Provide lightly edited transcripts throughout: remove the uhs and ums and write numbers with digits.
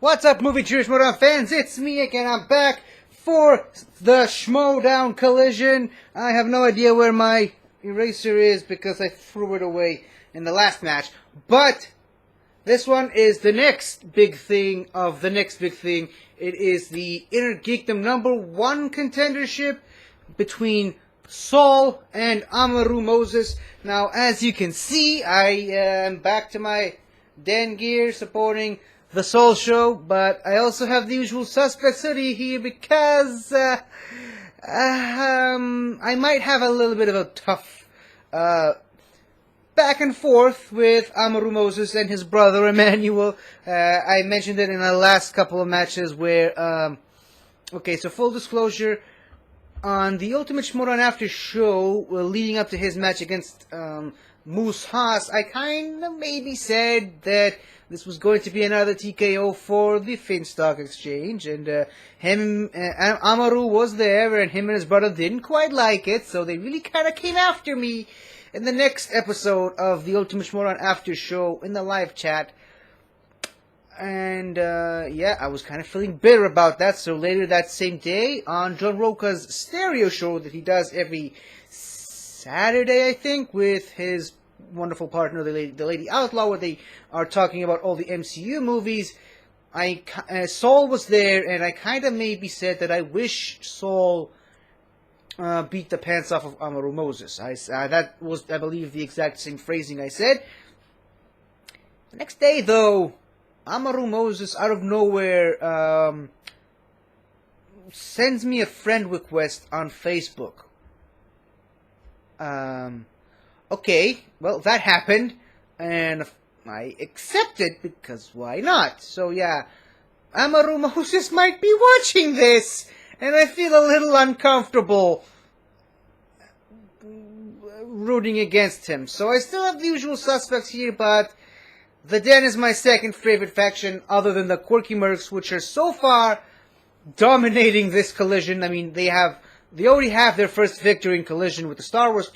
What's up, movie cheers, Schmoedown fans? It's me again. I'm back for the Schmoedown collision. I have no idea where my eraser is because I threw it away in the last match. But this one is the next big thing of the next big thing. It is the Inner Geekdom #1 contendership between Saul and Amaru Moses. Now, as you can see, I am back to my Dan gear supporting the Saul show, but I also have the usual suspects hoodie here because I might have a little bit of a tough back and forth with Amaru Moses and his brother Emmanuel. I mentioned it in the last couple of matches where, okay, so full disclosure, on the Ultimate Schmoedown After show, leading up to his match against Moose Haas, I kind of maybe said that this was going to be another TKO for the Finstock Exchange, and Amaru was there, and him and his brother didn't quite like it, so they really kind of came after me in the next episode of the Ultimate Schmoedown After show in the live chat. And, yeah, I was kind of feeling bitter about that, so later that same day, on John Roca's stereo show that he does every Saturday, I think, with his wonderful partner, the Lady Outlaw, where they are talking about all the MCU movies, Saul was there, and I kind of maybe said that I wish Saul beat the pants off of Amaru Moses. That was, I believe, the exact same phrasing I said. The next day, though, Amaru Moses, out of nowhere, sends me a friend request on Facebook. Okay, well, that happened, and I accepted, because why not? So, yeah, Amaru Moses might be watching this, and I feel a little uncomfortable rooting against him. So I still have the usual suspects here, but the Den is my second favorite faction, other than the Quirky Mercs, which are so far dominating this collision. I mean, they already have their first victory in collision with the Star Wars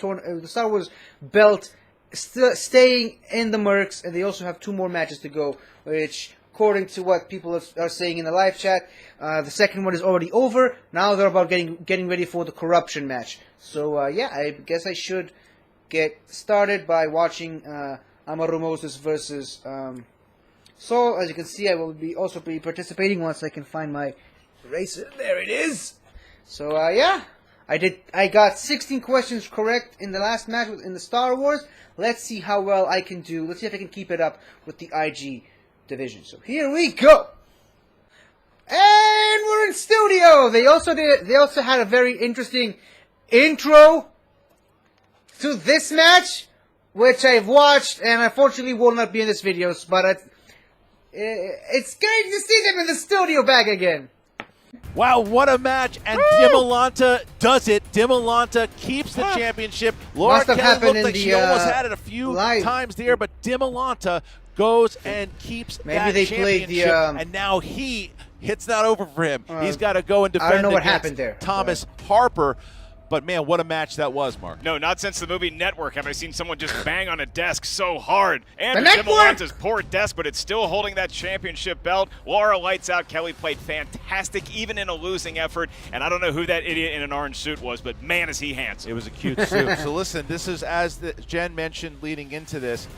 belt staying in the Mercs, and they also have 2 more matches to go, which, according to what people are saying in the live chat, the second one is already over. Now they're about getting ready for the corruption match. So yeah, I guess I should get started by watching Amaru Moses versus Saul. As you can see, I will also be participating once I can find my eraser. There it is. So yeah, I got 16 questions correct in the last match in the Star Wars. Let's see how well I can do. Let's see if I can keep it up with the IG division. So here we go. And we're in studio. They also had a very interesting intro to this match, which I've watched, and unfortunately will not be in this video, but it's great to see them in the studio back again. Wow, what a match, and Dimolanta does it. Dimolanta keeps the championship. Laura Kelly looked like she almost had it a few times there, but Dimolanta goes and keeps that championship, and now he, it's not over for him. He's got to go and defend against Thomas Harper. But, man, what a match that was, Mark. No, not since the movie Network have I seen someone just bang on a desk so hard. And Dimolanta's poor desk, but it's still holding that championship belt. Laura lights out. Kelly played fantastic, even in a losing effort. And I don't know who that idiot in an orange suit was, but, man, is he handsome. It was a cute suit. So, listen, this is, as Jen mentioned leading into this,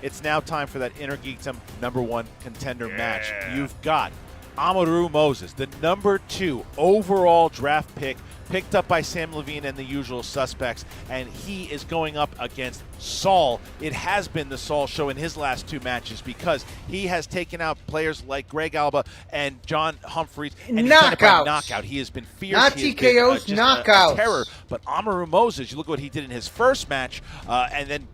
it's now time for that Inner Geekdom #1 contender match. You've got Amaru Moses, the #2 overall draft pick, picked up by Sam Levine and the usual suspects, and he is going up against Saul. It has been the Saul show in his last 2 matches because he has taken out players like Greg Alba and John Humphreys, and he's done it by knockout. He has been fierce. Not TKOs, knockouts. Terror. But Amaru Moses, you look at what he did in his first match, and then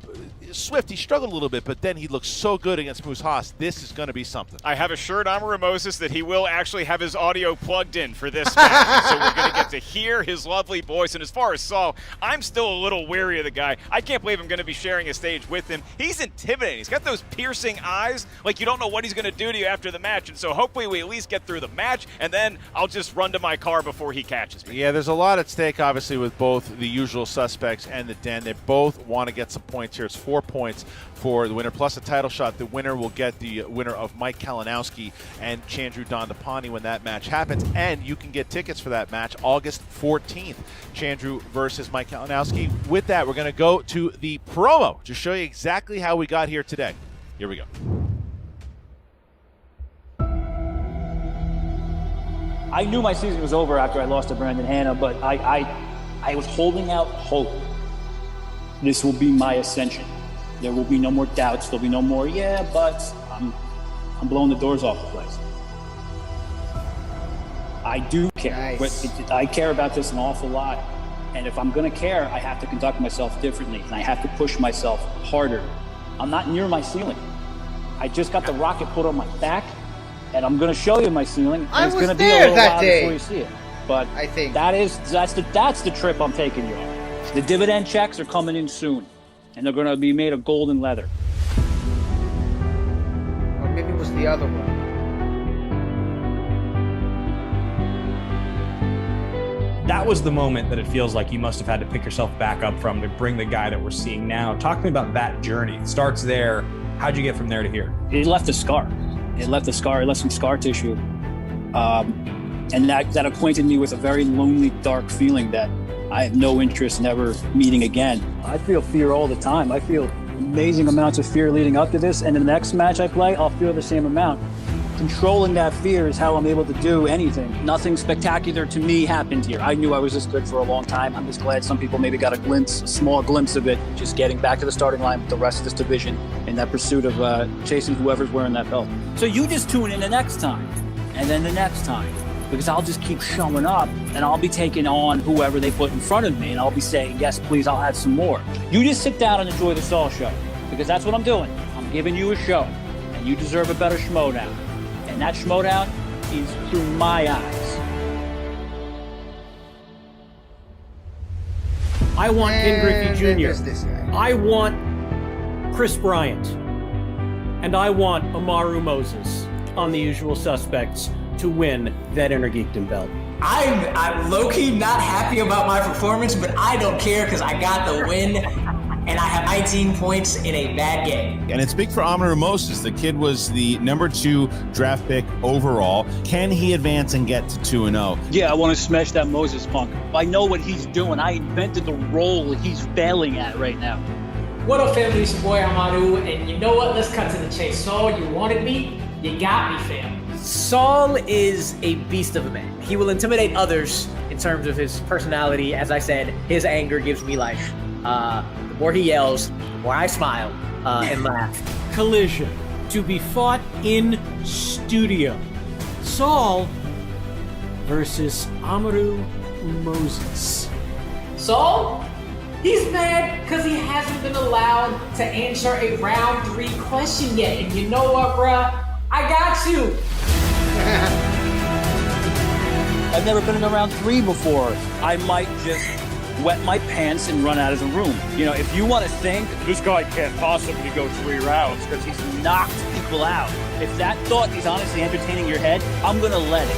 Swift, he struggled a little bit, but then he looked so good against Moose Haas. This is going to be something. I have assured Amaru Moses that he will actually have his audio plugged in for this match, so we're going to get to hear his lovely voice. And as far as Saul, I'm still a little weary of the guy. I can't believe I'm going to be sharing a stage with him. He's intimidating. He's got those piercing eyes, like you don't know what he's going to do to you after the match. And so hopefully we at least get through the match, and then I'll just run to my car before he catches me. Yeah, there's a lot at stake, obviously, with both the usual suspects and the Den. They both want to get some points here. It's 4 points for the winner, plus a title shot. The winner will get the winner of Mike Kalinowski and Chandru Dondapani when that match happens. And you can get tickets for that match August 14th. Chandru versus Mike Kalinowski. With that, we're going to go to the promo to show you exactly how we got here today. Here we go. I knew my season was over after I lost to Brandon Hanna, but I was holding out hope. This will be my ascension. There will be no more doubts. There'll be no more, but I'm blowing the doors off the place. I do care. Nice. But I care about this an awful lot. And if I'm going to care, I have to conduct myself differently. And I have to push myself harder. I'm not near my ceiling. I just got the rocket put on my back. And I'm going to show you my ceiling. And I it's was going to be a there little that while day. before you see it. But I think that's the trip I'm taking you on. The dividend checks are coming in soon, and they're going to be made of gold and leather. Or maybe it was the other one. That was the moment that it feels like you must have had to pick yourself back up from to bring the guy that we're seeing now. Talk to me about that journey. It starts there. How'd you get from there to here? It left a scar. It left some scar tissue. And that acquainted me with a very lonely, dark feeling that I have no interest in ever meeting again. I feel fear all the time. I feel amazing amounts of fear leading up to this, and the next match I play, I'll feel the same amount. Controlling that fear is how I'm able to do anything. Nothing spectacular to me happened here. I knew I was this good for a long time. I'm just glad some people maybe got a small glimpse of it, just getting back to the starting line with the rest of this division in that pursuit of chasing whoever's wearing that belt. So you just tune in the next time, and then the next time. Because I'll just keep showing up, and I'll be taking on whoever they put in front of me, and I'll be saying, yes, please, I'll have some more. You just sit down and enjoy the Saul show, because that's what I'm doing. I'm giving you a show, and you deserve a better Schmoedown. And that Schmoedown is through my eyes. I want Ken Griffey And then Jr. there's this guy. I want Chris Bryant. And I want Amaru Moses on The Usual Suspects to win that Inner Geekdom belt. I'm low-key not happy about my performance, but I don't care because I got the win, and I have 19 points in a bad game. And it's big for Amaru Moses. The kid was the #2 draft pick overall. Can he advance and get to 2-0? Yeah, I want to smash that Moses punk. I know what he's doing. I invented the role he's failing at right now. What up, family? It's your boy Amaru, and you know what? Let's cut to the chase. Saul, you wanted me, you got me, fam. Saul is a beast of a man. He will intimidate others in terms of his personality. As I said, his anger gives me life. The more he yells, the more I smile and laugh. Collision to be fought in studio. Saul versus Amaru Moses. Saul? He's mad because he hasn't been allowed to answer a round 3 question yet. And you know what, bruh? I got you. I've never been in a round 3 before. I might just wet my pants and run out of the room. You know, if you want to think, this guy can't possibly go 3 rounds because he's knocked people out. If that thought is honestly entertaining your head, I'm going to let it.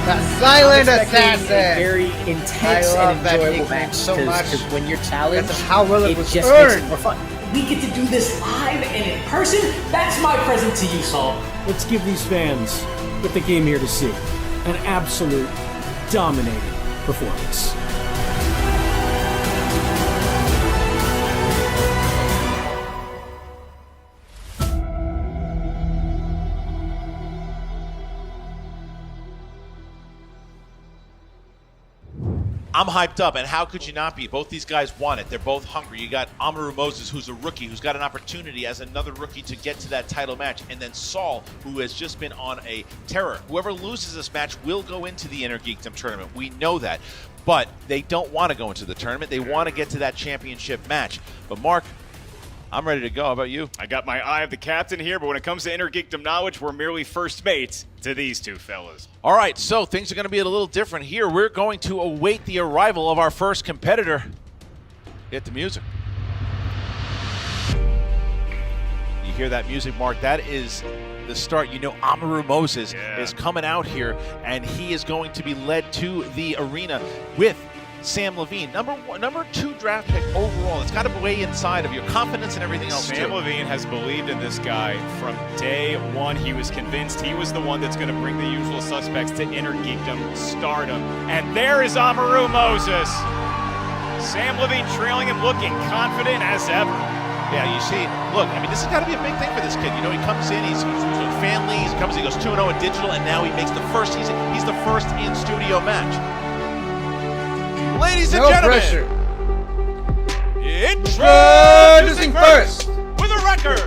The Silent I'm expecting Assassin. a very intense I love and that enjoyable nickname match so much. because when you're challenged, That's how well it was just earned. makes it more fun. We get to do this live and in person. That's my present to you, Saul. Let's give these fans what they came here to see. An absolute dominating performance. I'm hyped up, and how could you not be? Both these guys want it. They're both hungry. You got Amaru Moses, who's a rookie, who's got an opportunity as another rookie to get to that title match, and then Saul, who has just been on a terror. Whoever loses this match will go into the Inner Geekdom tournament. We know that. But they don't want to go into the tournament. They want to get to that championship match. But Mark, I'm ready to go. How about you? I got my eye of the captain here, but when it comes to Inner Geekdom knowledge, we're merely first mates to these two fellas. All right, so things are going to be a little different here. We're going to await the arrival of our first competitor. Hit the music. You hear that music, Mark? That is the start. You know Amaru Moses is coming out here, and he is going to be led to the arena with Sam Levine, number 2 draft pick overall. It's got to weigh inside of your confidence and everything else. Sam too. Levine has believed in this guy from day one. He was convinced he was the one that's going to bring the usual suspects to inner geekdom, stardom. And there is Amaru Moses. Sam Levine trailing him, looking confident as ever. Yeah, you see, look, I mean, this has got to be a big thing for this kid. You know, he comes in, he's with family, he goes 2-0 in digital, and now he makes the first, he's the first in-studio match. Ladies and gentlemen, pressure. Introducing first, with a record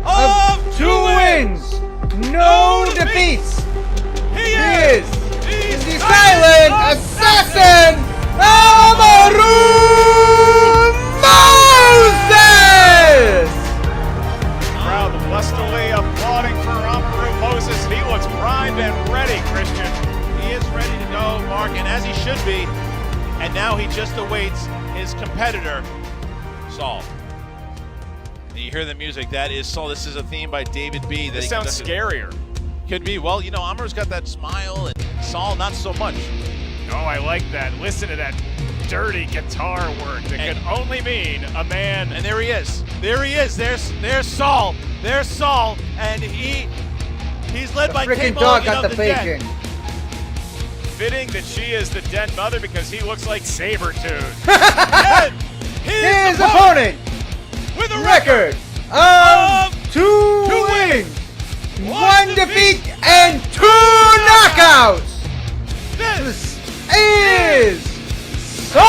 of 2 wins, no defeats. He is the silent assassin, Amaru Moses! Crowd lustily applauding for Amaru Moses. He looks primed and ready, Christian. He is ready to go, Mark, and as he should be. And now he just awaits his competitor, Saul. And you hear the music. That is Saul. This is a theme by David B. This sounds scarier. Could be. Well, you know, Amaru's got that smile, and Saul not so much. Oh, I like that. Listen to that dirty guitar work that can only mean a man. And there he is. There he is. There's Saul. There's Saul. And he's led by Freaking Kate dog Mulligan got of the the bacon. Den. Fitting that she is the den mother because he looks like Sabretooth. His opponent with a record of 2 wins, 1 defeat, and 2 knockouts. This is Saul!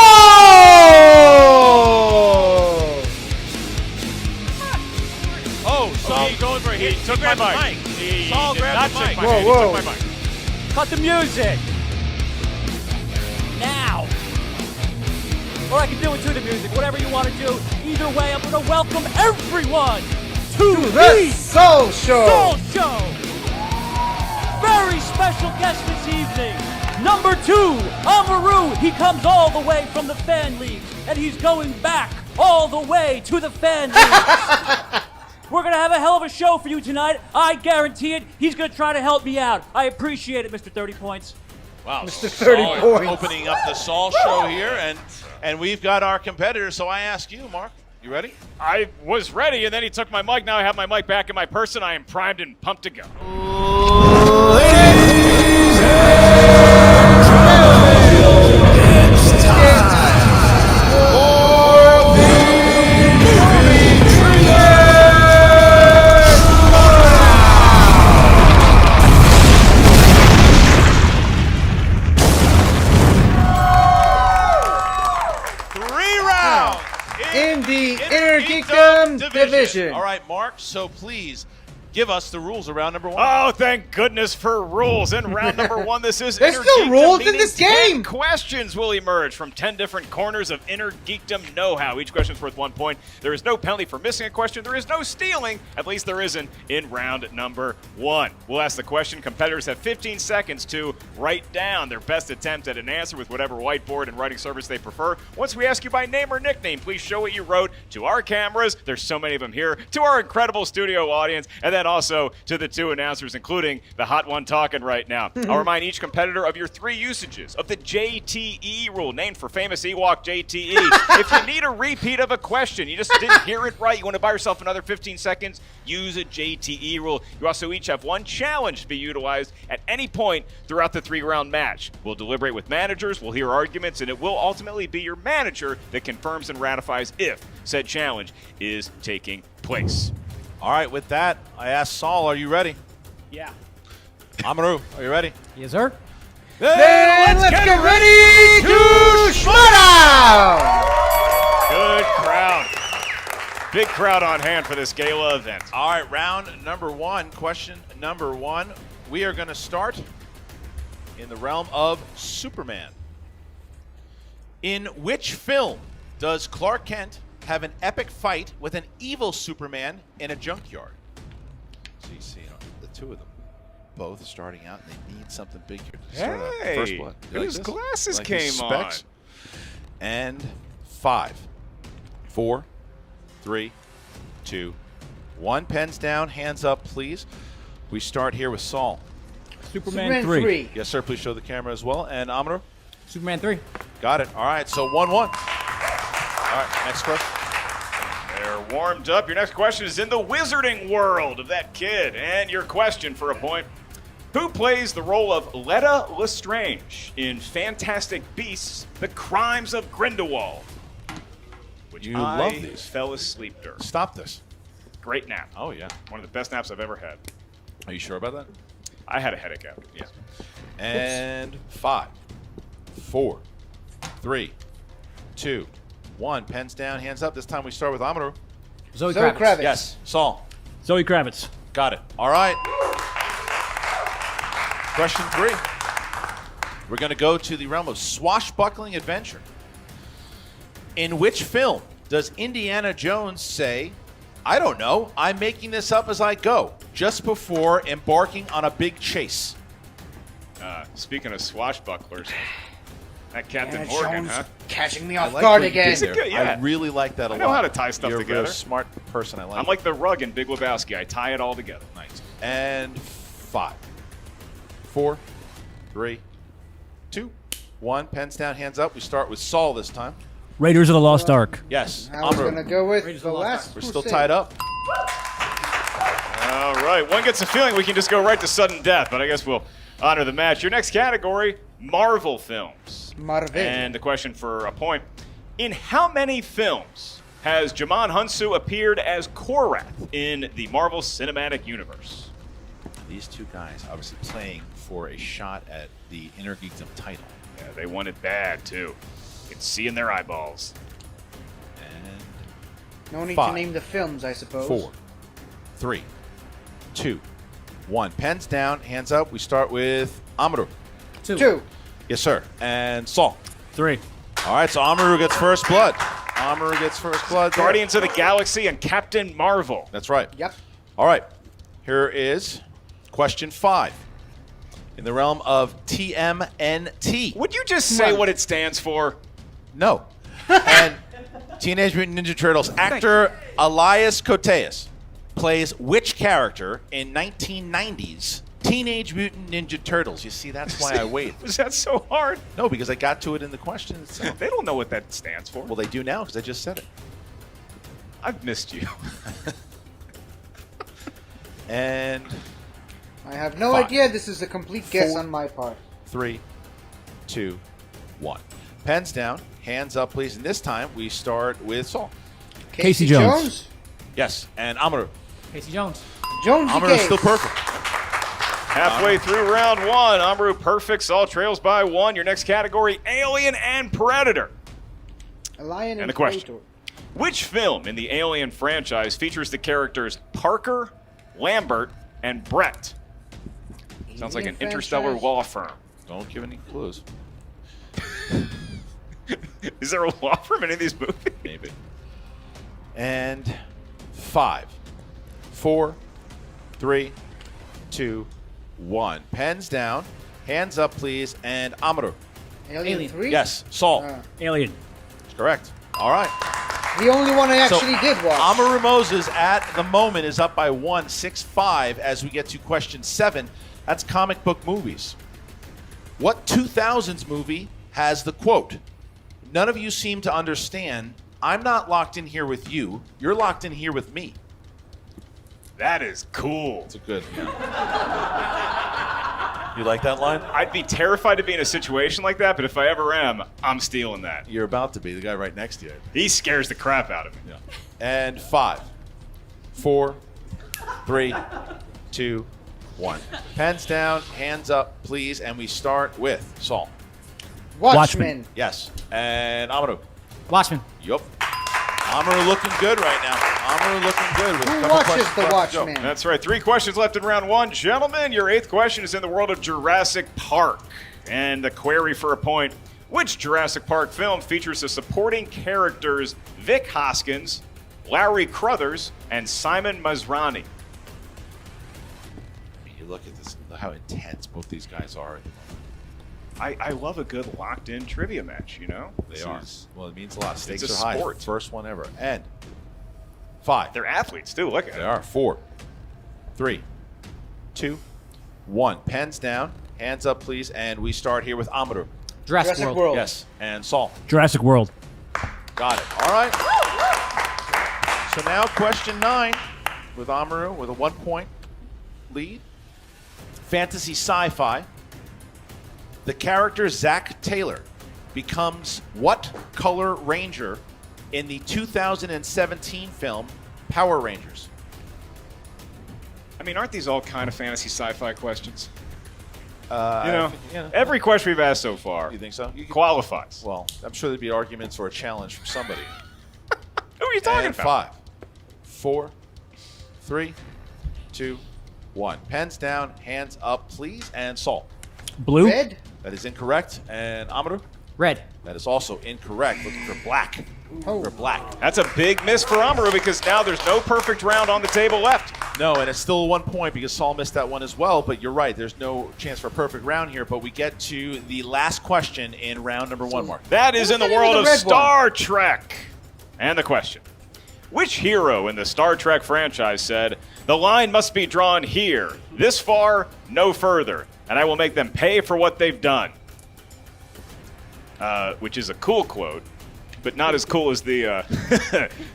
Oh, Saul going for it. He took my mic. He Saul did grabbed not the take mic. my mic. He Whoa. took my mic. Cut the music! Now! Or I can do it to the music, whatever you want to do. Either way, I'm going to welcome everyone to The Soul Show! Soul Show! Very special guest this evening. Number 2, Amaru. He comes all the way from the fan leagues, and he's going back all the way to the fan leagues. We're going to have a hell of a show for you tonight. I guarantee it. He's going to try to help me out. I appreciate it, Mr. 30 Points. Wow, Mr. 30 Saul points. opening up the Saul show here, and we've got our competitor. So I ask you, Mark, you ready? I was ready, and then he took my mic. Now I have my mic back in my person. I am primed and pumped to go. It's time for the in the Inner Geekdom division. All right, Mark, so please give us the rules of round number 1. Oh, thank goodness for rules. In round number 1, this is There's Inner still Geekdom, rules in meaning this 10 game. questions will emerge from 10 different corners of Inner Geekdom know-how. Each question is worth 1 point. There is no penalty for missing a question. There is no stealing. At least there isn't in round number 1. We'll ask the question. Competitors have 15 seconds to write down their best attempt at an answer with whatever whiteboard and writing service they prefer. Once we ask you by name or nickname, please show what you wrote to our cameras. There's so many of them here. To our incredible studio audience, and then also to the 2 announcers, including the hot one talking right now. I'll remind each competitor of your 3 usages of the JTE rule, named for famous Ewok JTE. If you need a repeat of a question, you just didn't hear it right, you want to buy yourself another 15 seconds, use a JTE rule. You also each have 1 challenge to be utilized at any point throughout the 3-round match. We'll deliberate with managers, we'll hear arguments, and it will ultimately be your manager that confirms and ratifies if said challenge is taking place. All right, with that, I ask Saul, are you ready? Yeah. Amaru, are you ready? Yes, sir. Then let's get ready to Schmoedown! Good crowd. Big crowd on hand for this gala event. All right, round number 1, question number 1. We are going to start in the realm of Superman. In which film does Clark Kent have an epic fight with an evil Superman in a junkyard? So you see the 2 of them both starting out, and they need something big here to start out. Hey, First blood. You whose this? glasses Like came these specs? And 5, 4, 3, 2, 1. Pens down, hands up, please. We start here with Saul. Superman 3. Yes, sir. Please show the camera as well. And Amaru? Superman 3. Got it. All right, so 1-1. All right, next question. They're warmed up. Your next question is in the wizarding world of that kid. And your question for a point. Who plays the role of Letta Lestrange in Fantastic Beasts, The Crimes of Grindelwald? Which You I love these. fell asleep during. Stop this. Great nap. Oh, yeah. One of the best naps I've ever had. Are you sure about that? I had a headache out. Yeah. And 5, 4, 3, 2, 1. Pens down, hands up. This time we start with Amaru. Zoe Zoe Kravitz. Kravitz. Yes. Saul. Zoe Kravitz. Got it. All right. Question 3. We're going to go to the realm of swashbuckling adventure. In which film does Indiana Jones say, I don't know, I'm making this up as I go, just before embarking on a big chase? Speaking of swashbucklers, that Captain Indiana Morgan, Jones huh? catching me I off like guard what you again. did there. Good, yeah. I really like that a lot. I know how to tie stuff You're together. a smart person. I like I'm like the rug in Big Lebowski. I tie it all together. Nice. And 5, 4, 3, 2, 1. Pens down, hands up. We start with Saul this time. Raiders of the Lost Ark. Yes. I was Amaru. going to go with Raiders the of the Lost last. We're still Crusade. tied up. All right. One gets a feeling we can just go right to sudden death, but I guess we'll honor the match. Your next category, Marvel films. Marvel. And the question for a point. In how many films has Jamon Hunsu appeared as Korath in the Marvel Cinematic Universe? These two guys obviously playing for a shot at the Inner Geekdom title. Yeah, they want it bad, too. You can see in their eyeballs. And No need 5, to name the films, I suppose. 4, 3, 2, 1. Pens down, hands up. We start with Amaru. 2. Yes, sir. And Saul. 3. All right, so Amaru gets first blood. Amaru gets first blood. there. Guardians of the Galaxy and Captain Marvel. That's right. Yep. All right. Here is question 5. In the realm of TMNT. Would you just say what it stands for? No. And Teenage Mutant Ninja Turtles actor Elias Koteas plays which character in 1990s Teenage Mutant Ninja Turtles? You see, that's why I waited. Was that so hard? No, because I got to it in the question itself. They don't know what that stands for. Well, they do now because I just said it. I've missed you. And I have no 5, idea. This is a complete guess 4, on my part. 3, 2, 1. Pens down, hands up, please. And this time we start with Saul. Casey Jones. Yes, and Amaru. Casey Jones. Jonesy Amaru is Case. still perfect. Halfway through round 1, Amaru perfect. Saul trails by 1. Your next category, Alien and Predator. A lion And the question. Which film in the Alien franchise features the characters Parker, Lambert, and Brett? Sounds like an Alien interstellar franchise? law firm. Don't give any clues. Is there a law firm in any of these movies? Maybe. And 5, 4, 3, 2, 1. Pens down, hands up, please. And Amaru. Alien 3? Yes, Saul. Alien. That's correct. All right. The only one I actually did watch. Amaru Moses at the moment is up by 1, 6-5 as we get to question 7. That's comic book movies. What 2000s movie has the quote, "None of you seem to understand. I'm not locked in here with you. You're locked in here with me." That is cool. It's a good. You like that line? I'd be terrified to be in a situation like that, but if I ever am, I'm stealing that. You're about to be the guy right next to you. He scares the crap out of me. Yeah. And 5, 4, 3, 2, 1. Pens down, hands up, please, and we start with Saul. Watchmen. Yes. And Amaru. Watchmen. Yup. Amaru looking good right now. Amaru looking good. With a Who couple watches questions The left to go. Watchmen? That's right. 3 questions left in round 1. Gentlemen, your 8th question is in the world of Jurassic Park. And the query for a point, which Jurassic Park film features the supporting characters Vic Hoskins, Larry Crothers, and Simon Masrani? You look at this, how intense both these guys are. I love a good locked-in trivia match, you know? They are. Well, it means a lot. Stakes It's a are high. sport. First one ever. And 5. They're athletes, too. Look at They it. are. 4, 3, 2, 1. Pens down. Hands up, please. And we start here with Amaru. Jurassic World. Yes. And Saul. Jurassic World. Got it. All right. So now question 9 with Amaru with a 1-point lead. Fantasy sci-fi. The character Zach Taylor becomes what color ranger in the 2017 film Power Rangers? I mean, aren't these all kind of fantasy sci-fi questions? Yeah. Every question we've asked so far You think so? qualifies. Well, I'm sure there'd be arguments or a challenge from somebody. Who are you talking And about? 5, 4, 3, 2, 1. Pens down, hands up, please. And Saul. Blue. Red? That is incorrect. And Amaru? Red. That is also incorrect. Looking for black. Oh. For black. That's a big miss for Amaru because now there's no perfect round on the table left. No, and it's still 1 point because Saul missed that one as well. But you're right. There's no chance for a perfect round here. But we get to the last question in round number 1, Mark. That is in the What's the name world of of the red Star Trek. And the question. Which hero in the Star Trek franchise said, "The line must be drawn here, this far, no further, and I will make them pay for what they've done"? Which is a cool quote, but not as cool as the,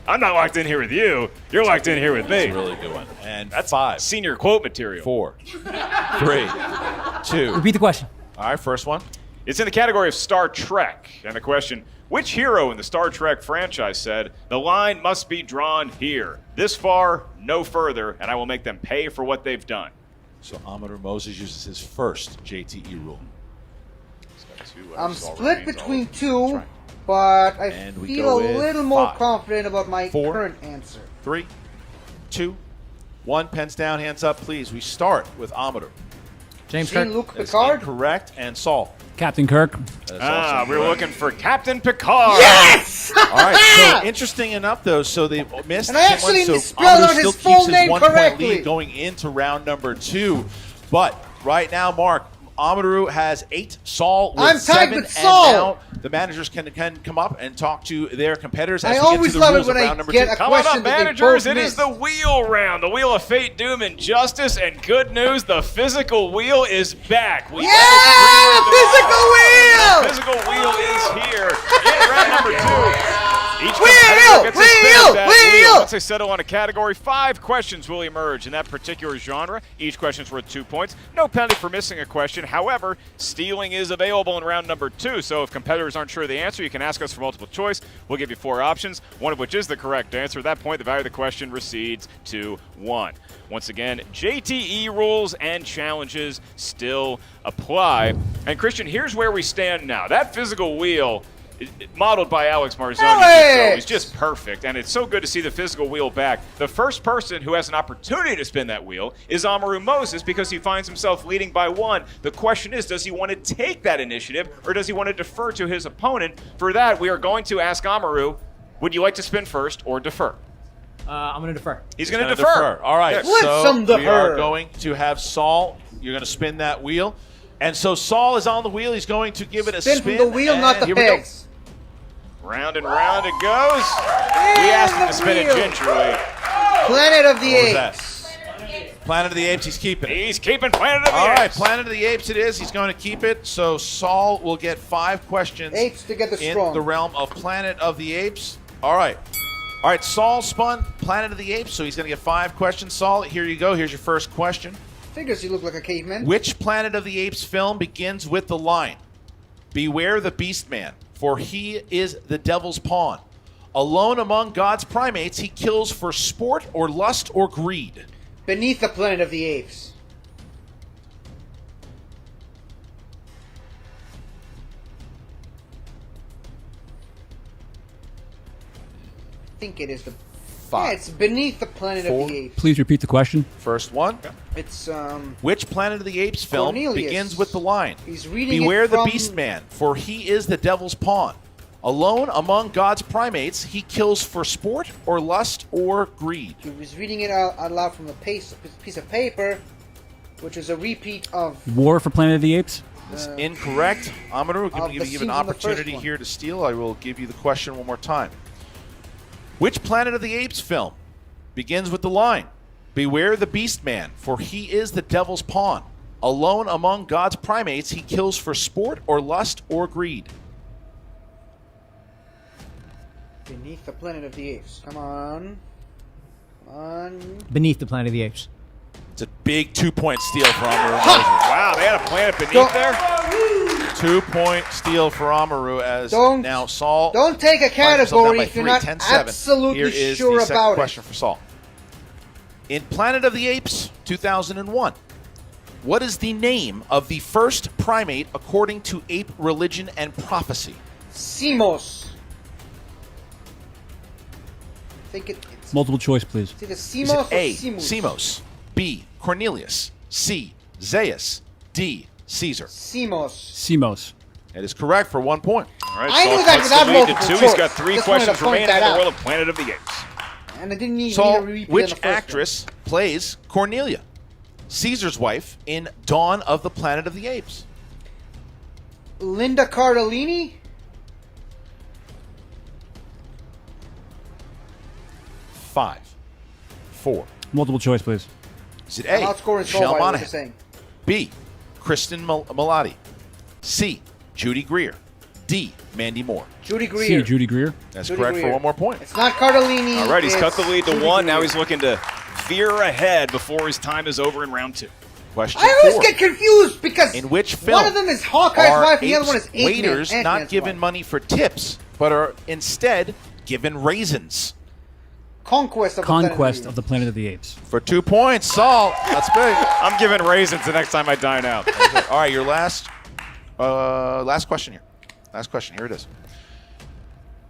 I'm not locked in here with you, you're locked in here with me. That's a really good one. And That's 5, senior quote material. 4, 3, 2. Repeat the question. All right, first one. It's in the category of Star Trek. And the question, which hero in the Star Trek franchise said, "The line must be drawn here, this far, no further, and I will make them pay for what they've done"? So Amaru Moses uses his first JTE rule. I'm split between That's 2, right. but I And we feel go a with little more 5, confident about my 4, current answer. 3, 2, 1. Pens down, hands up, please. We start with Amaru. James Kirk. Jean-Luc That is Picard? incorrect. And Saul. Captain Kirk. That is also We're correct. looking for Captain Picard. Yes! All right. So interesting enough, though. So they missed. And I actually one, so spelled Amaru out his still full keeps name his 1-point correctly. lead going into round number 2. But right now, Mark, Amaru has 8. Saul with I'm tied 7. with Saul. And now the managers can come up and talk to their competitors as I we get always to the love it rules of when I round number get 2. a Come on question up, that they managers. both It is missed. the wheel round, the wheel of fate, doom, and justice. And good news, the physical wheel is back. We Yeah, the physical wheel! The physical wheel is here in round number 2. Each Wheel! competitor gets to spin that Wheel! Once they settle on a category, 5 questions will emerge in that particular genre. Each question is worth 2 points. No penalty for missing a question. However, stealing is available in round number 2. So if competitors aren't sure of the answer, you can ask us for multiple choice. We'll give you 4 options, one of which is the correct answer. At that point, the value of the question recedes to 1. Once again, JTE rules and challenges still apply. And Christian, here's where we stand now. That physical wheel, modeled by Alex Marzoni, is just perfect, and it's so good to see the physical wheel back. The first person who has an opportunity to spin that wheel is Amaru Moses because he finds himself leading by 1. The question is, does he want to take that initiative, or does he want to defer to his opponent? For that, we are going to ask Amaru, would you like to spin first or defer? I'm going to defer. He's going to Gonna defer. All right, Let so some we are defer. going to have Saul. You're going to spin that wheel. And so Saul is on the wheel. He's going to give it a spin. Spin from the wheel, and not the here we go. pegs. Round and round it goes. We asked him to spin it gingerly. Planet of the What was Apes. Planet of the Apes, he's keeping it. He's keeping Planet of the All right, Apes. Planet of the Apes it is. He's going to keep it. So Saul will get 5 questions Apes together in strong. the realm of Planet of the Apes. All right. All right, Saul spun Planet of the Apes, so he's going to get 5 questions. Saul, here you go. Here's your first question. Figures you look like a caveman. Which Planet of the Apes film begins with the line, "Beware the beast man, for he is the devil's pawn. Alone among God's primates, he kills for sport or lust or greed"? Beneath the Planet of the Apes. I think it is the... 5. Yeah, it's Beneath the Planet 4. of the Apes. Please repeat the question. First one. It's, Which Planet of the Apes film Cornelius. begins with the line, He's reading "Beware it the from... beast man, for he is the devil's pawn. Alone among God's primates, he kills for sport or lust or greed." He was reading it out loud from a piece of paper, which is a repeat of... War for Planet of the Apes. It's incorrect. Amaru, of give the you scenes an in the first opportunity one. here to steal. I will give you the question one more time. Which Planet of the Apes film begins with the line, "Beware the beast man, for he is the devil's pawn. Alone among God's primates, he kills for sport or lust or greed. Beneath the Planet of the Apes. Come on. Come on. Beneath the Planet of the Apes. It's a big 2-point steal for Amaru Moses. Wow, they had a planet beneath there. 2-point steal for Amaru as now Saul. Don't take a category if you're not 10-7. absolutely Here is sure the second about question for Saul. In Planet of the Apes 2001, what is the name of the first primate according to ape religion and prophecy? Simos. I think it's Multiple choice, please. either Is Simos it A, or Simus. Simos, B, Cornelius, C, Zaius, D, Caesar? Simos. Simos. That is correct for 1 point. All right, I Saul knew that cuts without the lead to multiple 2. He's choice. got 3 Just wanted to questions point remaining in that the out. world of Planet of the Apes. And I didn't need Saul, to repeat which on the first actress plays Cornelia, Caesar's wife, in Dawn of the Planet of the Apes? one. Linda Cardellini? 5, 4. Multiple choice, please. Is it I'm A, outscoring Saul Michelle by what you're Monaghan, saying. B, Kristen Milotti, C, Judy Greer, D, Mandy Moore? Judy C. Greer. Judy Greer. That's Judy correct for Greer. 1 more point. It's not Cardellini. All right, he's cut it's the lead to Judy 1. Now Greer. he's looking to veer ahead before his time is over in round 2. Question I always 4. get confused because In which film one of them is Hawkeye's are wife and the other one apes is Ant-Man, waiters not Ant-Man's given wife. money for tips, but are instead given raisins? Conquest Conquest of the Planet of the Apes. For 2 points, Saul. That's big. I'm giving raisins the next time I dine out. All right, your last question here. Last question. Here it is.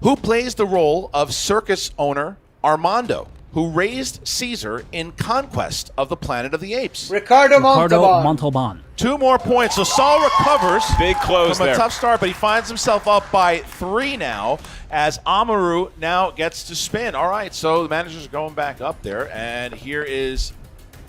Who plays the role of circus owner Armando, who raised Caesar in Conquest of the Planet of the Apes? Ricardo Montalban. Montalban. 2 more points. So Saul recovers Big close from there. a tough start, but he finds himself up by 3 now as Amaru now gets to spin. All right, so the managers are going back up there, and here is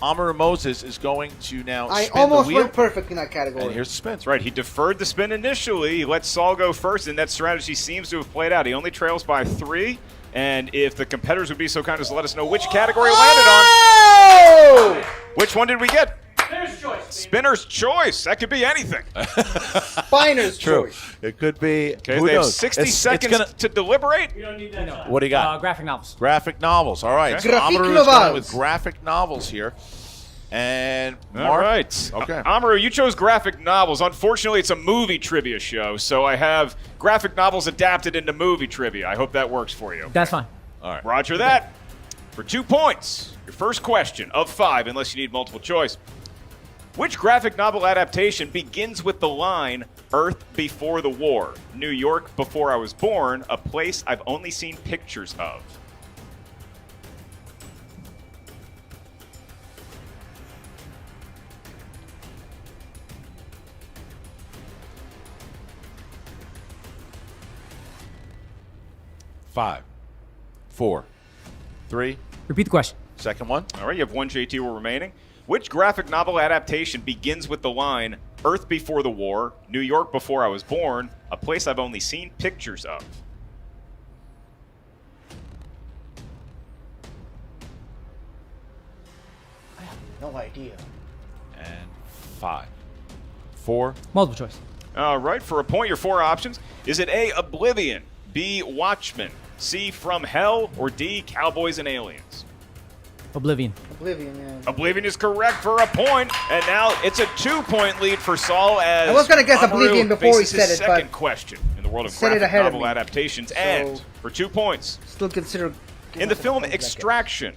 Amaru Moses is going to now I spin almost the wheel. went perfect in that category. And here's the spin. That's right. He deferred the spin initially. He let Saul go first, and that strategy seems to have played out. He only trails by 3. And if the competitors would be so kind as to let us know which category landed on. Oh! Which one did we get? Spinner's choice. Spinner's choice. That could be anything. Spiner's choice. It could be. Okay, who they have knows? 60 It's seconds gonna- to deliberate. We don't need that time. What do you got? Graphic novels. Graphic novels. All right. Okay. So Graphic Amaru is going novels. with graphic novels here. And All Mark. right. Okay. Amaru, you chose graphic novels. Unfortunately, it's a movie trivia show, so I have graphic novels adapted into movie trivia. I hope that works for you. That's fine. All right. Roger that. For 2 points, your first question of 5, unless you need multiple choice. Which graphic novel adaptation begins with the line, Earth before the war, New York before I was born, a place I've only seen pictures of? Five, 4, 3. Repeat the question. Second one. All right, you have 1 JT remaining. Which graphic novel adaptation begins with the line, Earth before the war, New York before I was born, a place I've only seen pictures of? No idea. And 5, 4. Multiple choice. All right, for a point, your 4 options. Is it A, Oblivion, B, Watchmen, C, From Hell, or D, Cowboys and Aliens? Oblivion. Oblivion, yeah. Oblivion is correct for a point, and now it's a 2-point lead for Saul as I was gonna guess Amaru Oblivion before he faces his said it, second but question in the world of said it graphic ahead of novel me. adaptations, So- and for 2 points. Still consider... In the film Extraction,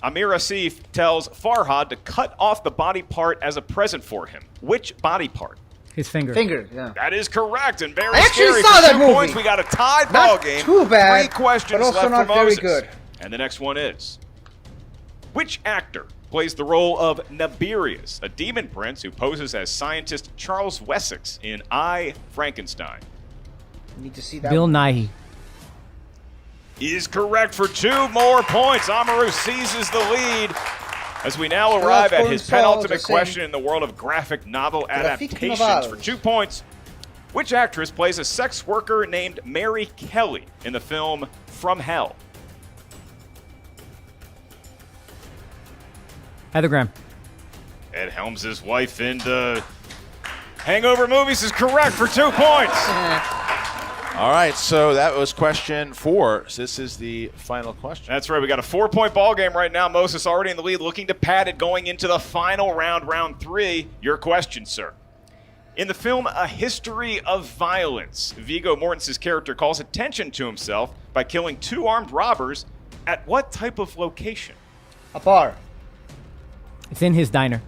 Amir Asif tells Farhad to cut off the body part as a present for him. Which body part? His finger. Finger, yeah. That is correct, and very I actually scary. saw For that 2 movie. points, we got a tied Not ball game. too bad, 3 questions but also left not for very Moses. good. And the next one is, which actor plays the role of Naberius, a demon prince who poses as scientist Charles Wessex in I, Frankenstein? Need to see that Bill one. Nighy. Is correct for 2 more points. Amaru seizes the lead as we now arrive at his penultimate question in the world of graphic novel adaptations. novels. For 2 points, which actress plays a sex worker named Mary Kelly in the film From Hell? Heather Graham. Ed Helms' wife in the Hangover movies is correct for 2 points. All right, so that was question 4. So this is the final question. That's right. We got a 4-point ball game right now. Moses already in the lead, looking to pad it going into the final round, round 3. Your question, sir. In the film A History of Violence, Viggo Mortensen's character calls attention to himself by killing 2 armed robbers at what type of location? A bar. It's in his diner.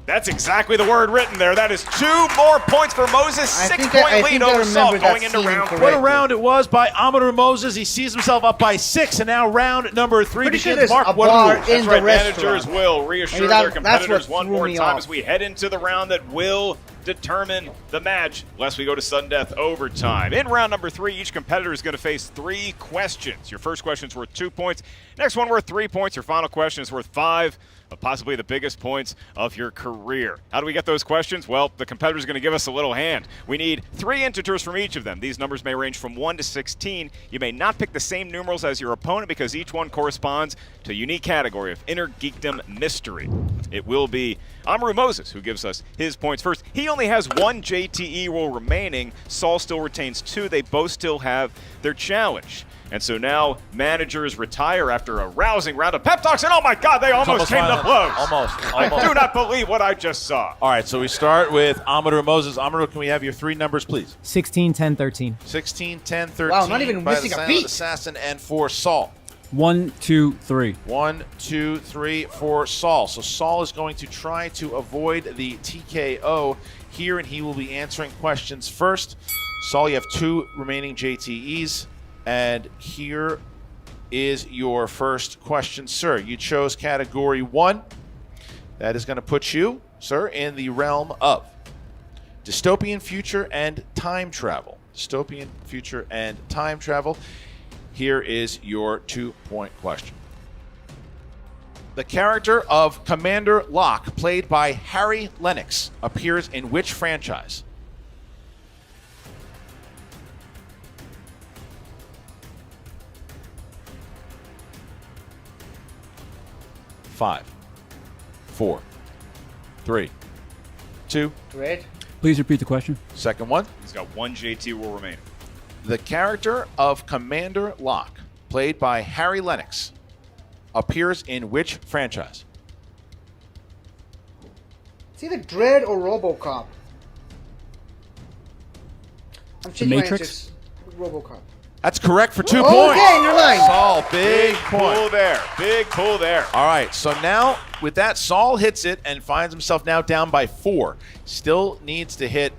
That's exactly the word written there. That is 2 more points for Moses. 6-point lead over Saul going into round 3. What a round it was by Amaru Moses. He sees himself up by 6, and now round number 3 Pretty sure begins. there's Mark, a what bar are the rules? in That's the right. restaurant. Managers will reassure Maybe their competitors that's what one threw more me time off. as we head into the round that will determine the match, lest we go to sudden death overtime. In round number 3, each competitor is going to face 3 questions. Your first question is worth 2 points. Next one worth 3 points. Your final question is worth 5. Possibly the biggest points of your career. How do we get those questions? Well, the competitor's going to give us a little hand. We need 3 integers from each of them. These numbers may range from 1 to 16. You may not pick the same numerals as your opponent because each one corresponds to a unique category of inner geekdom mystery. It will be Amaru Moses who gives us his points first. He only has 1 JTE rule remaining. Saul still retains 2. They both still have their challenge. And so now managers retire after a rousing round of pep talks, and oh my God, they almost came to blows. Almost. I do not believe what I just saw. All right, so we start with Amaru Moses. Amaru, can we have your 3 numbers, please? 16, 10, 13. 16, 10, 13. Wow, not even by missing the a Silent beat. Assassin, and for Saul. 1, 2, 3. 1, 2, 3 for Saul. So Saul is going to try to avoid the TKO here, and he will be answering questions first. Saul, you have 2 remaining JTEs. And here is your first question, sir. You chose category 1. That is going to put you, sir, in the realm of dystopian future and time travel. Dystopian future and time travel. Here is your 2-point question. The character of Commander Locke, played by Harry Lennox, appears in which franchise? 5, 4, 3, 2. Red. Please repeat the question. Second one. He's got 1 JT rule remaining. The character of Commander Locke, played by Harry Lennox, appears in which franchise? It's either Dread or RoboCop. I'm changing my Matrix? answers. RoboCop. That's correct for 2 Okay, points. you're lying. Saul, big point. Pull there. Big pull there. All right, so now with that, Saul hits it and finds himself now down by 4. Still needs to hit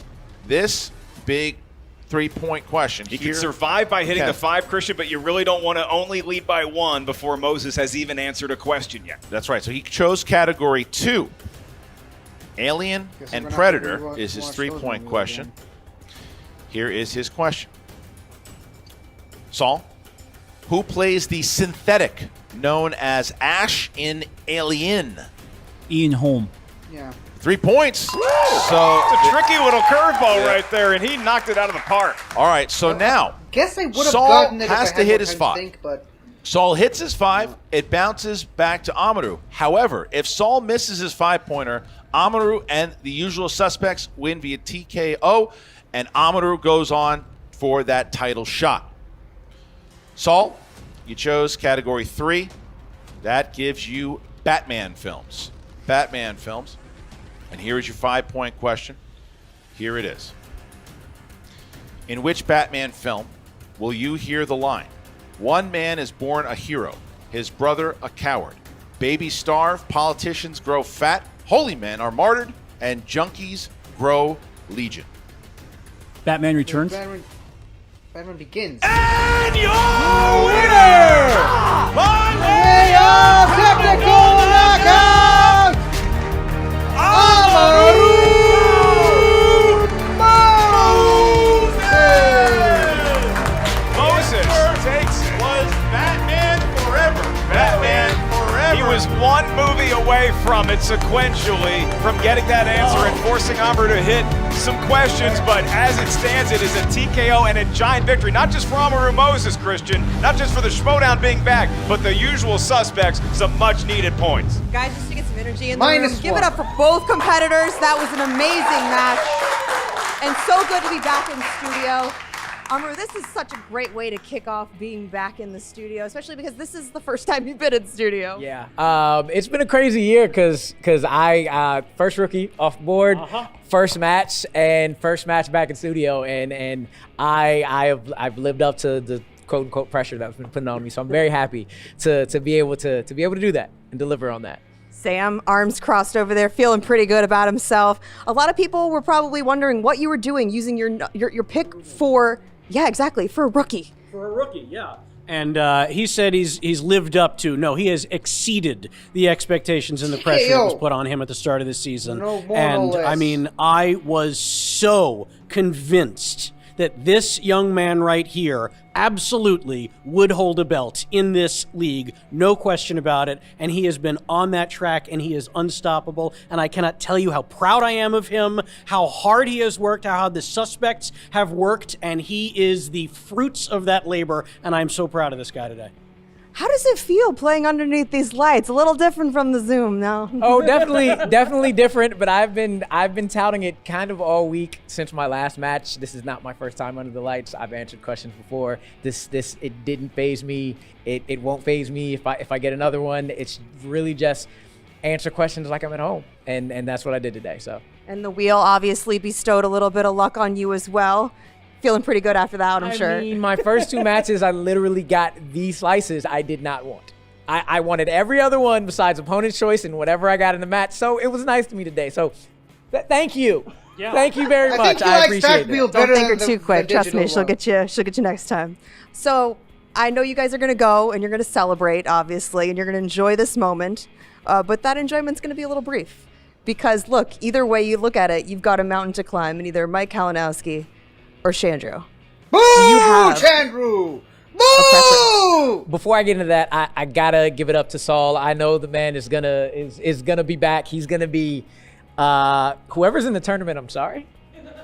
this big 3-point question. He Here- can survive by hitting Okay. the 5, Christian, but you really don't want to only lead by 1 before Moses has even answered a question yet. That's right. So he chose category 2. Alien Guess and we're gonna Predator have to re- is his watch 3-point those question. movies Here is his question. Saul, who plays the synthetic known as Ash in Alien? Ian Holm. Yeah. 3 points. So It's a tricky little curveball right there, and he knocked it out of the park. all right, so now Guess I would have Saul gotten it has if I to had hit more his time to 5. think, but Saul hits his 5. It bounces back to Amaru. However, if Saul misses his 5-pointer, Amaru and the usual suspects win via TKO, and Amaru goes on for that title shot. Saul, you chose category 3. That gives you Batman films. Batman films. And here is your 5-point question. Here it is. In which Batman film will you hear the line, "One man is born a hero, his brother a coward. Babies starve, politicians grow fat, holy men are martyred, and junkies grow legion"? Batman Returns. Batman Begins. And your winner! By way of technical knockout, Amaru Moses takes it. was Batman Forever. Batman Forever. He was 1 movie away from it sequentially, from getting that answer and forcing Amaru to hit some questions, but as it stands, it is a TKO and a giant victory, not just for Amaru Moses, Christian, not just for the Schmoedown being back, but the usual suspects, some much-needed points. Guys, just to get some energy in the Minus room. Give one. it up for both competitors. That was an amazing match. And so good to be back in the studio. Amaru, this is such a great way to kick off being back in the studio, especially because this is the first time you've been in the studio. Yeah. It's been a crazy year because I first rookie off board, first match back in studio, and I've lived up to the quote unquote pressure that's been put on me. So I'm very happy to be able to do that and deliver on that. Sam, arms crossed over there, feeling pretty good about himself. A lot of people were probably wondering what you were doing using your pick for, for a rookie. For a rookie, yeah. And he said he's lived up to, no, he has exceeded the expectations and the pressure that was put on him at the start of the season. No more, And no less. I mean, I was so convinced that this young man right here absolutely would hold a belt in this league, no question about it, and he has been on that track and he is unstoppable, and I cannot tell you how proud I am of him, how hard he has worked, how hard the suspects have worked, and he is the fruits of that labor, and I'm so proud of this guy today. How does it feel playing underneath these lights? A little different from the Zoom now. Oh, definitely different. But I've been touting it kind of all week since my last match. This is not my first time under the lights. I've answered questions before. This it didn't faze me. It won't faze me if I get another one. It's really just answer questions like I'm at home, and that's what I did today. So. And the wheel obviously bestowed a little bit of luck on you as well. Feeling pretty good after that, I'm sure. I mean, my first two matches, I literally got the slices I did not want. I wanted every other one besides opponent's choice and whatever I got in the match. So it was nice to me today. So thank you. Yeah. Thank you very much. I appreciate it. Don't think her too quick. Trust me, she'll get you next time. So I know you guys are going to go and you're going to celebrate, obviously, and you're going to enjoy this moment. But that enjoyment's going to be a little brief. Because, look, either way you look at it, you've got a mountain to climb in either Mike Kalinowski or Chandru. Boo! Chandru! Boo! Before I get into that, I gotta give it up to Saul. I know the man is gonna be back. He's gonna be whoever's in the tournament. I'm sorry.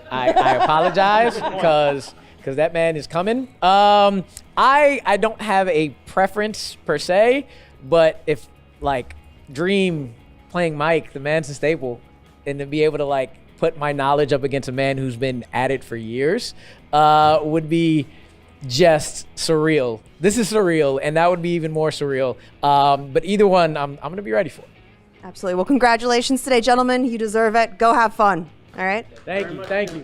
I apologize because that man is coming. I don't have a preference per se, but if like Dream playing Mike, the man's a staple, and to be able to put my knowledge up against a man who's been at it for years would be just surreal. This is surreal, and that would be even more surreal. But either one, I'm going to be ready for. Absolutely. Well, congratulations today, gentlemen. You deserve it. Go have fun. All right? Thank you. Thank you.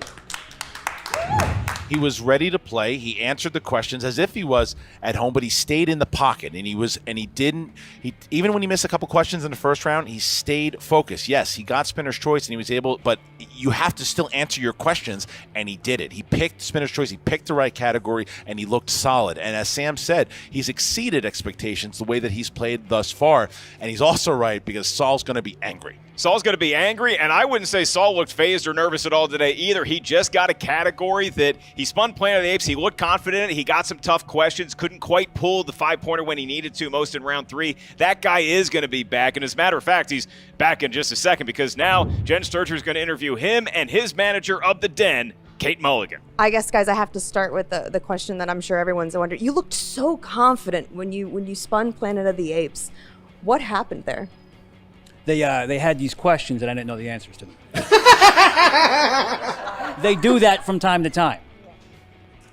He was ready to play. He answered the questions as if he was at home, but he stayed in the pocket, and even when he missed a couple questions in the first round, he stayed focused. Yes, he got spinner's choice and he was able, but you have to still answer your questions, and he did it. He picked spinner's choice, he picked the right category, and he looked solid. And as Sam said, he's exceeded expectations the way that he's played thus far, and he's also right because Saul's going to be angry. Saul's going to be angry, and I wouldn't say Saul looked phased or nervous at all today either. He just got a category that he spun Planet of the Apes. He looked confident in it. He got some tough questions, couldn't quite pull the 5-pointer when he needed to, most in round 3. That guy is going to be back, and as a matter of fact, he's back in just a second because now Jen Sturger is going to interview him and his manager of the Den, Kate Mulligan. I guess, guys, I have to start with the question that I'm sure everyone's wondering. You looked so confident when you spun Planet of the Apes. What happened there? They had these questions and I didn't know the answers to them. They do that from time to time.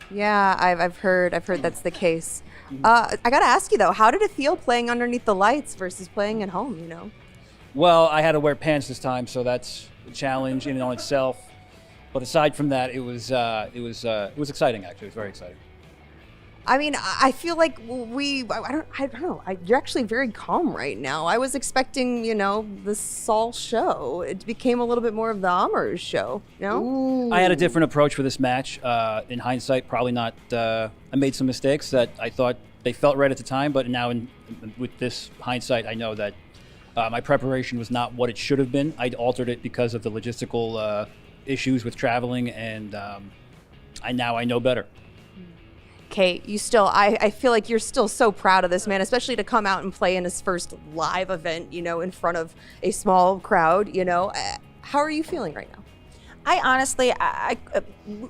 Yeah, I've heard that's the case. I gotta ask you though, how did it feel playing underneath the lights versus playing at home? Well, I had to wear pants this time, so that's a challenge in and on itself. But aside from that, it was exciting. Actually, it was very exciting. I mean, I feel like I don't know. You're actually very calm right now. I was expecting, the Saul show. It became a little bit more of the Amaru show, I had a different approach for this match. In hindsight, probably not. I made some mistakes that I thought they felt right at the time, but now with this hindsight, I know that my preparation was not what it should have been. I'd altered it because of the logistical issues with traveling, and I know better. Kate, I feel like you're still so proud of this man, especially to come out and play in his first live event, in front of a small crowd, How are you feeling right now? I honestly,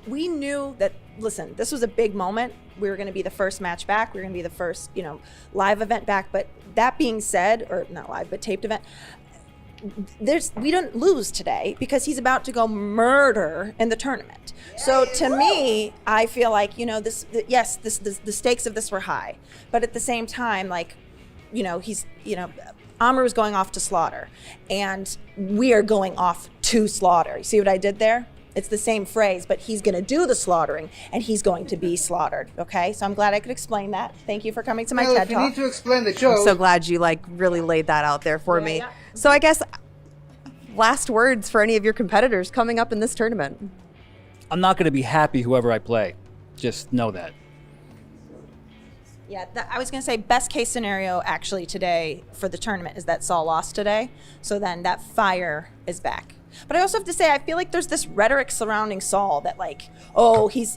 we knew that, listen, this was a big moment. We were going to be the first match back. We were going to be the first, live event back. But that being said, or not live, but taped event, we don't lose today because he's about to go murder in the tournament. So to me, I feel like, you know, the stakes of this were high, but at the same time, like, you know, Amaru is going off to slaughter, and we are going off to slaughter. You see what I did there? It's the same phrase, but he's going to do the slaughtering, and he's going to be slaughtered. Okay, so I'm glad I could explain that. Thank you for coming to my TED if you Talk. need to explain the joke. I'm so glad you like really laid that out there for me. Yeah. So I guess last words for any of your competitors coming up in this tournament. I'm not going to be happy whoever I play. Just know that. Yeah, I was going to say best case scenario actually today for the tournament is that Saul lost today. So then that fire is back. But I also have to say I feel like there's this rhetoric surrounding Saul that like, oh, he's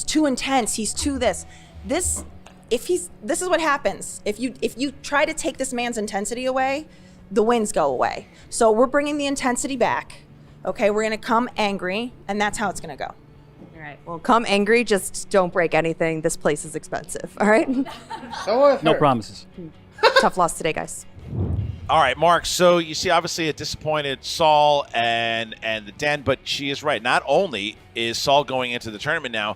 too intense, he's too this. This is what happens. If you try to take this man's intensity away, the wins go away. So we're bringing the intensity back. Okay, we're going to come angry, and that's how it's going to go. All right. Well, come angry, just don't break anything. This place is expensive. All right. No promises. Tough loss today, guys. All right, Mark. So you see, obviously, a disappointed Saul and the Den, but she is right. Not only is Saul going into the tournament now,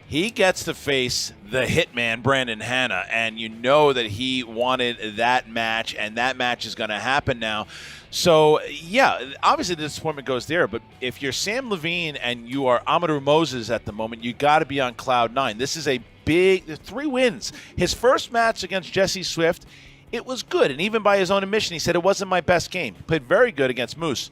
he gets to face the hitman, Brandon Hanna, and you know that he wanted that match, and that match is going to happen now. So, yeah, obviously the disappointment goes there, but if you're Sam Levine and you are Amaru Moses at the moment, you got to be on cloud nine. This is a big 3 wins. His first match against Jesse Swift, it was good, and even by his own admission, he said it wasn't my best game. He played very good against Moose.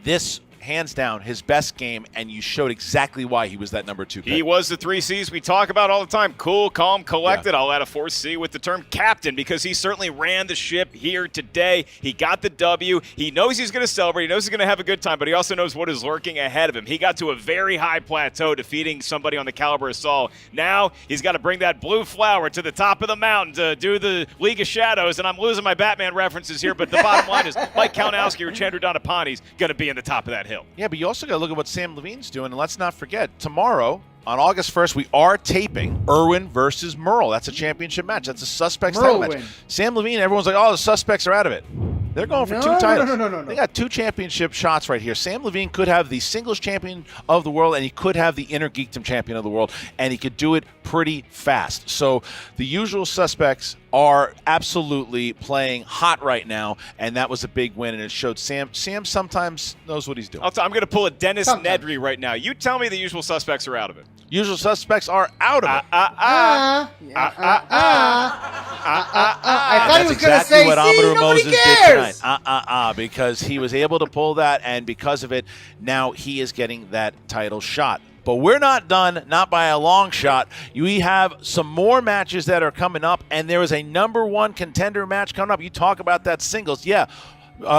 This, hands down, his best game, and you showed exactly why he was that number 2 pick. He was the 3 C's we talk about all the time. Cool, calm, collected. Yeah. I'll add a 4th C with the term captain because he certainly ran the ship here today. He got the W. He knows he's going to celebrate. He knows he's going to have a good time, but he also knows what is lurking ahead of him. He got to a very high plateau defeating somebody on the caliber of Saul. Now he's got to bring that blue flower to the top of the mountain to do the League of Shadows, and I'm losing my Batman references here, but the bottom line is Mike Kalinowski or Chandra Donnapani's going to be in the top of that hill. Yeah, but you also got to look at what Sam Levine's doing, and let's not forget, tomorrow, on August 1st, we are taping Irwin versus Merle. That's a championship match. That's a Suspects title match. Sam Levine, everyone's like, oh, the Suspects are out of it. They're going for 2 titles. No. They got 2 championship shots right here. Sam Levine could have the singles champion of the world, and he could have the Inner Geekdom champion of the world, and he could do it pretty fast. So the usual Suspects are absolutely playing hot right now, and that was a big win, and it showed Sam sometimes knows what he's doing. I'm going to pull a Dennis Nedry right now. You tell me the Usual Suspects are out of it. Usual Suspects are out of it. I thought he was going to say, what see, Amaru nobody Moses cares. did tonight. Because he was able to pull that, and because of it, now he is getting that title shot. But we're not done, not by a long shot. We have some more matches that are coming up, and there is a number 1 contender match coming up. You talk about that singles. Yeah,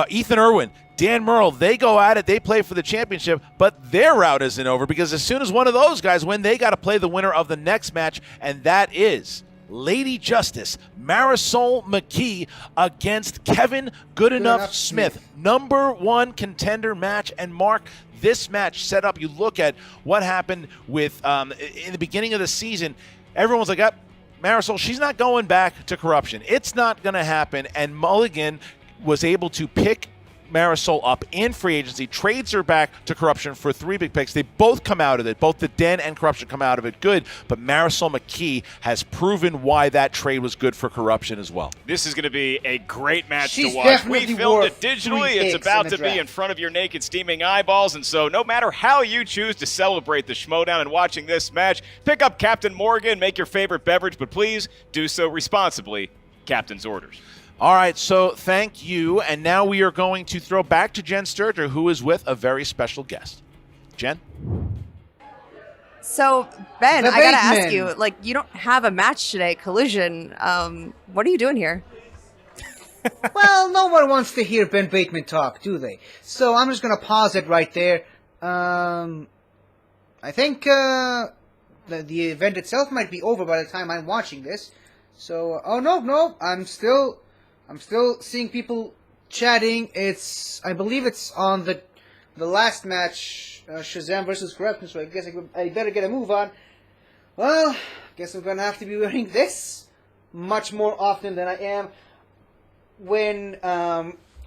Ethan Irwin, Dan Merle, they go at it. They play for the championship, but their route isn't over because as soon as one of those guys win, they got to play the winner of the next match, and that is Lady Justice, Marisol McKee against Kevin Goodenough Smith. Number 1 contender match, and Mark, this match set up, you look at what happened with in the beginning of the season, everyone's like, Marisol, she's not going back to corruption. It's not going to happen, and Mulligan was able to pick Marisol up in free agency, trades her back to corruption for 3 big picks. They both come out of it. Both the Den and corruption come out of it good, but Marisol McKee has proven why that trade was good for corruption as well. This is going to be a great match She's to watch. definitely We filmed worth it digitally. 3 It's picks about in to the be draft. in front of your naked, steaming eyeballs, and so no matter how you choose to celebrate the Schmoedown and watching this match, pick up Captain Morgan, make your favorite beverage, but please do so responsibly. Captain's orders. All right, so thank you. And now we are going to throw back to Jen Sturger, who is with a very special guest. Jen? So, Ben, The I got to ask Bateman. you, like, you don't have a match today, Collision. What are you doing here? Well, no one wants to hear Ben Bateman talk, do they? So I'm just going to pause it right there. I think the event itself might be over by the time I'm watching this. So, oh no, I'm still seeing people chatting. I believe it's on the last match, Shazam versus Corruption. So I guess I better get a move on. Well, guess I'm gonna have to be wearing this much more often than I am when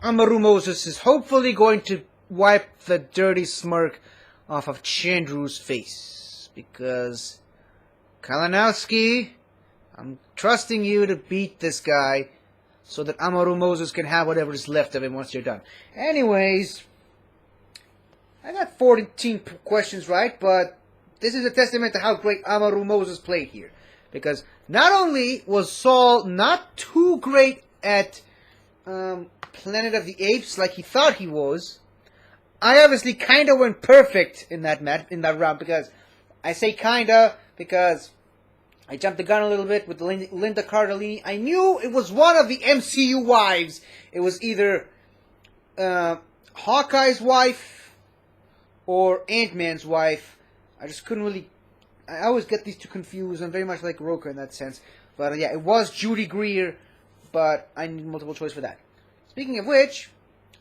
Amaru Moses is hopefully going to wipe the dirty smirk off of Chandru's face. Because, Kalinowski, I'm trusting you to beat this guy so that Amaru Moses can have whatever is left of him once you're done. Anyways, I got 14 questions right, but this is a testament to how great Amaru Moses played here. Because not only was Saul not too great at Planet of the Apes like he thought he was, I obviously kind of went perfect in that round, because I say kinda because I jumped the gun a little bit with Linda Cardellini. I knew it was one of the MCU wives. It was either Hawkeye's wife or Ant-Man's wife. I just couldn't really... I always get these two confused. I'm very much like Roker in that sense. But yeah, it was Judy Greer, but I need multiple choice for that. Speaking of which,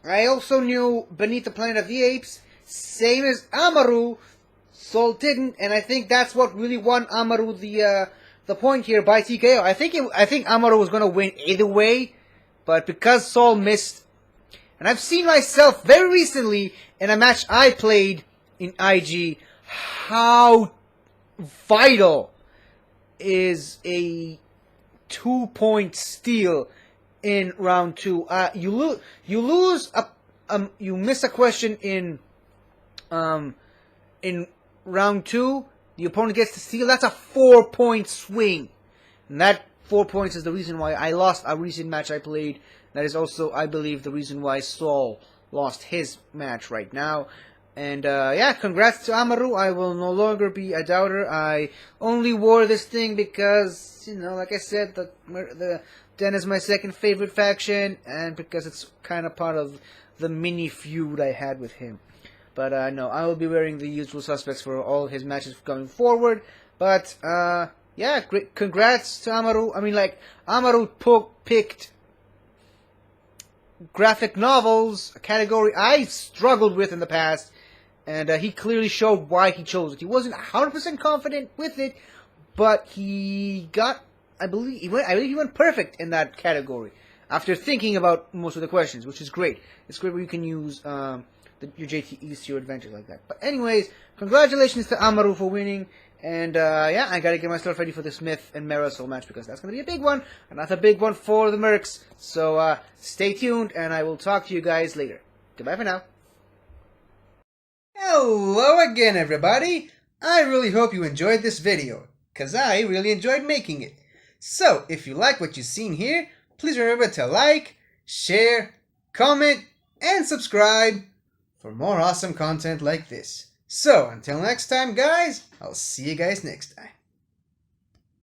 I also knew Beneath the Planet of the Apes, same as Amaru. Saul didn't, and I think that's what really won Amaru the point here by TKO. I think Amaru was gonna win either way, but because Saul missed, and I've seen myself very recently in a match I played in IG, how vital is a 2-point steal in round 2. You miss a question in round 2, the opponent gets to steal. That's a 4-point swing, and that 4 points is the reason why I lost a recent match I played. That is also, I believe, the reason why Saul lost his match right now. And yeah, congrats to Amaru. I will no longer be a doubter. I only wore this thing because, you know, like I said, the Den is my second favorite faction, and because it's kind of part of the mini feud I had with him. But no, I will be wearing the usual suspects for all his matches going forward. But yeah, great, congrats to Amaru. I mean, like, Amaru picked graphic novels, a category I struggled with in the past, and he clearly showed why he chose it. He wasn't 100% confident with it, but he got, I believe he went perfect in that category after thinking about most of the questions, which is great. It's great where you can use your JTEs to your advantage like that. But anyways, congratulations to Amaru for winning. And yeah, I gotta get myself ready for the Smith and Marisol match, because that's gonna be a big one. Another big one for the Mercs. So stay tuned, and I will talk to you guys later. Goodbye for now. Hello again, everybody. I really hope you enjoyed this video, because I really enjoyed making it. So, if you like what you've seen here, please remember to like, share, comment, and subscribe for more awesome content like this. So, until next time, guys, I'll see you guys next time.